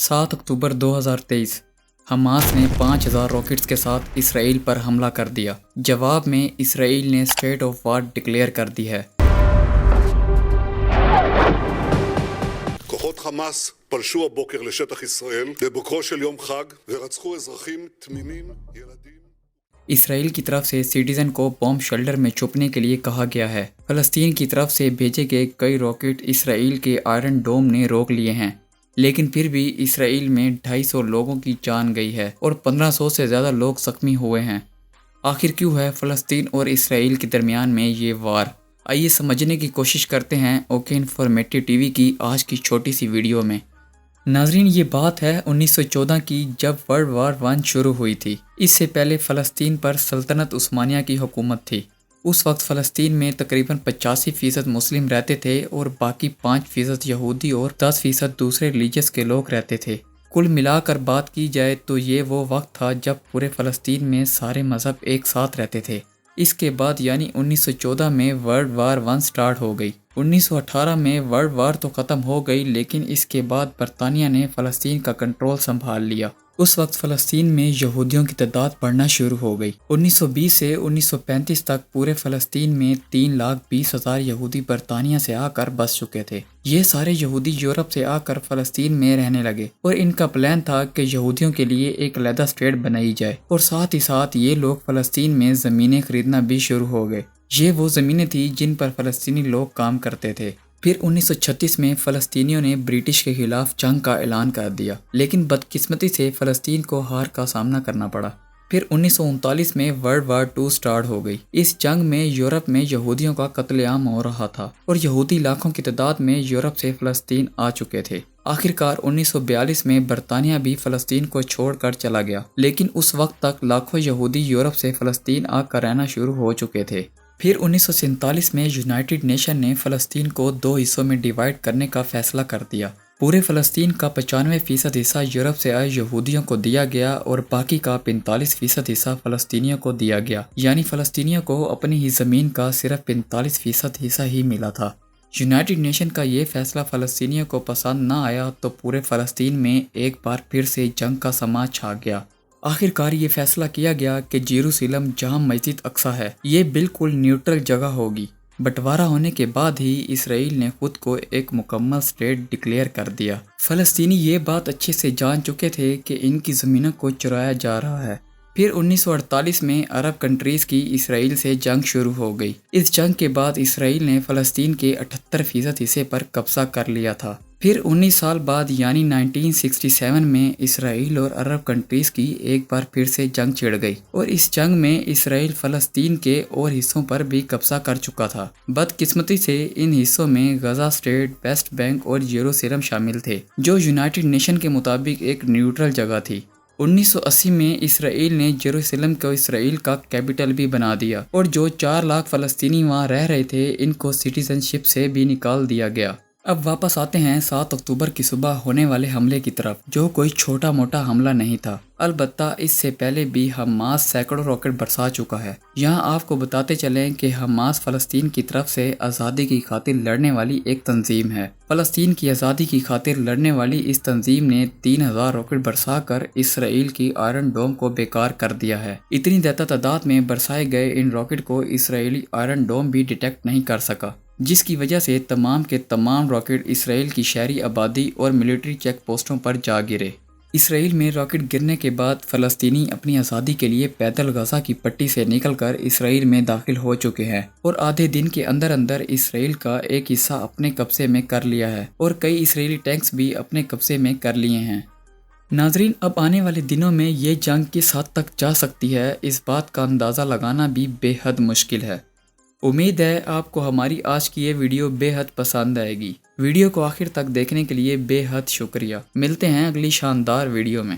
7 اکتوبر 2023 Hamas نے 5000 rockets کے ساتھ اسرائیل پر حملہ کر دیا۔ جواب میں اسرائیل نے اسٹیٹ آف وار ڈکلیئر کر دی ہے۔ כוחות חמאס פלשו הבוקר לשטח ישראל בבוקרו של יום חג ורצחו אזרחים תמימים, ילדים. اسرائیل کی طرف سے سٹیزن کو بومب شیلٹر میں چھپنے کے لیے کہا گیا ہے۔ فلسطین کی طرف سے بھیجے گئے کئی راکٹ اسرائیل کے آئرن ڈوم نے روک لیے ہیں، لیکن پھر بھی اسرائیل میں 250 لوگوں کی جان گئی ہے اور 1500 سے زیادہ لوگ زخمی ہوئے ہیں۔ آخر کیوں ہے فلسطین اور اسرائیل کے درمیان میں یہ وار؟ آئیے سمجھنے کی کوشش کرتے ہیں اوکے انفارمیٹو ٹی وی کی آج کی چھوٹی سی ویڈیو میں۔ ناظرین، یہ بات ہے 1914 کی، جب ورلڈ وار 1 شروع ہوئی تھی۔ اس سے پہلے فلسطین پر سلطنت عثمانیہ کی حکومت تھی۔ اس وقت فلسطین میں تقریباً 85% مسلم رہتے تھے اور باقی 5% یہودی اور 10% دوسرے ریلیجس کے لوگ رہتے تھے۔ کل ملا کر بات کی جائے تو یہ وہ وقت تھا جب پورے فلسطین میں سارے مذہب ایک ساتھ رہتے تھے۔ اس کے بعد یعنی 1914 میں ورلڈ وار 1 سٹارٹ ہو گئی۔ 1918 میں ورلڈ وار تو ختم ہو گئی، لیکن اس کے بعد برطانیہ نے فلسطین کا کنٹرول سنبھال لیا۔ اس وقت فلسطین میں یہودیوں کی تعداد بڑھنا شروع ہو گئی۔ 1920 سے 1935 تک پورے فلسطین میں 3,20,000 یہودی برطانیہ سے آ کر بس چکے تھے۔ یہ سارے یہودی یورپ سے آ کر فلسطین میں رہنے لگے اور ان کا پلان تھا کہ یہودیوں کے لیے ایک علیحدہ اسٹیٹ بنائی جائے، اور ساتھ ہی ساتھ یہ لوگ فلسطین میں زمینیں خریدنا بھی شروع ہو گئے۔ یہ وہ زمینیں تھیں جن پر فلسطینی لوگ کام کرتے تھے۔ پھر 1936 میں فلسطینیوں نے برٹش کے خلاف جنگ کا اعلان کر دیا، لیکن بدقسمتی سے فلسطین کو ہار کا سامنا کرنا پڑا۔ پھر 1939 میں ورلڈ وار 2 سٹارٹ ہو گئی۔ اس جنگ میں یورپ میں یہودیوں کا قتل عام ہو رہا تھا اور یہودی لاکھوں کی تعداد میں یورپ سے فلسطین آ چکے تھے۔ آخرکار 1942 میں برطانیہ بھی فلسطین کو چھوڑ کر چلا گیا، لیکن اس وقت تک لاکھوں یہودی یورپ سے فلسطین آ کر رہنا شروع ہو چکے تھے۔ پھر 1947 میں یونائٹڈ نیشن نے فلسطین کو 2 حصوں میں ڈیوائیڈ کرنے کا فیصلہ کر دیا۔ پورے فلسطین کا 95% حصہ یورپ سے آئے یہودیوں کو دیا گیا اور باقی کا 45% حصہ فلسطینیوں کو دیا گیا، یعنی فلسطینیوں کو اپنی ہی زمین کا صرف 45% حصہ ہی ملا تھا۔ یونائٹڈ نیشن کا یہ فیصلہ فلسطینیوں کو پسند نہ آیا تو پورے فلسطین میں ایک بار پھر سے جنگ کا سما چھا گیا۔ آخرکار یہ فیصلہ کیا گیا کہ یروشلم جہاں مسجد اقصی ہے، یہ بالکل نیوٹرل جگہ ہوگی۔ بٹوارہ ہونے کے بعد ہی اسرائیل نے خود کو ایک مکمل اسٹیٹ ڈکلیئر کر دیا۔ فلسطینی یہ بات اچھے سے جان چکے تھے کہ ان کی زمینوں کو چرایا جا رہا ہے۔ پھر 1948 میں عرب کنٹریز کی اسرائیل سے جنگ شروع ہو گئی۔ اس جنگ کے بعد اسرائیل نے فلسطین کے 78% حصے پر قبضہ کر لیا تھا۔ پھر 19 سال بعد یعنی 1967 میں اسرائیل اور عرب کنٹریز کی ایک بار پھر سے جنگ چھڑ گئی، اور اس جنگ میں اسرائیل فلسطین کے اور حصوں پر بھی قبضہ کر چکا تھا۔ بدقسمتی سے ان حصوں میں غزہ اسٹیٹ، ویسٹ بینک اور یروشلم شامل تھے، جو یونائٹڈ نیشن کے مطابق ایک نیوٹرل جگہ تھی۔ 1980 میں اسرائیل نے یروشلم کو اسرائیل کا کیپٹل بھی بنا دیا، اور جو 4 لاکھ فلسطینی وہاں رہ رہے تھے ان کو سٹیزن شپ سے بھی نکال دیا گیا۔ اب واپس آتے ہیں 7 اکتوبر کی صبح ہونے والے حملے کی طرف، جو کوئی چھوٹا موٹا حملہ نہیں تھا۔ البتہ اس سے پہلے بھی حماس سینکڑوں راکٹ برسا چکا ہے۔ یہاں آپ کو بتاتے چلیں کہ حماس فلسطین کی طرف سے آزادی کی خاطر لڑنے والی ایک تنظیم ہے۔ فلسطین کی آزادی کی خاطر لڑنے والی اس تنظیم نے 3000 راکٹ برسا کر اسرائیل کی آئرن ڈوم کو بیکار کر دیا ہے۔ اتنی زیادہ تعداد میں برسائے گئے ان راکٹ کو اسرائیلی آئرن ڈوم بھی ڈیٹیکٹ نہیں کر سکا، جس کی وجہ سے تمام کے تمام راکٹ اسرائیل کی شہری آبادی اور ملٹری چیک پوسٹوں پر جا گرے۔ اسرائیل میں راکٹ گرنے کے بعد فلسطینی اپنی آزادی کے لیے پیدل غزہ کی پٹی سے نکل کر اسرائیل میں داخل ہو چکے ہیں، اور آدھے دن کے اندر اندر اسرائیل کا ایک حصہ اپنے قبضے میں کر لیا ہے، اور کئی اسرائیلی ٹینکس بھی اپنے قبضے میں کر لیے ہیں۔ ناظرین، اب آنے والے دنوں میں یہ جنگ کس حد تک جا سکتی ہے، اس بات کا اندازہ لگانا بھی بے حد مشکل ہے۔ امید ہے آپ کو ہماری آج کی یہ ویڈیو بے حد پسند آئے گی۔ ویڈیو کو آخر تک دیکھنے کے لیے بے حد شکریہ۔ ملتے ہیں اگلی شاندار ویڈیو میں۔